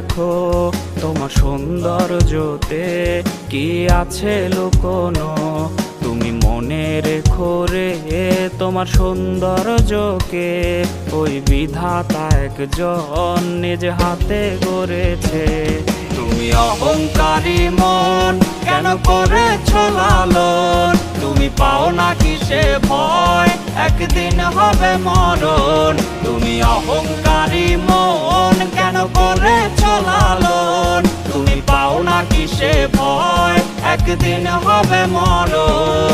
দেখো তোমার সৌন্দর্যতে কি আছে লুকোনো। তুমি মনে রেখো রে তোমার সৌন্দর্যকে ওই বিধাতা একজন নিজ হাতে গড়েছে। তুমি অহংকারী মন কেন করেছ লালন, তুমি পাও না কিসে ভয় একদিন হবে মরণ। তুমি অহংকারী মন কেন করেছ লালন, তুমি পাও না কিসে ভয় একদিন হবে মরণ।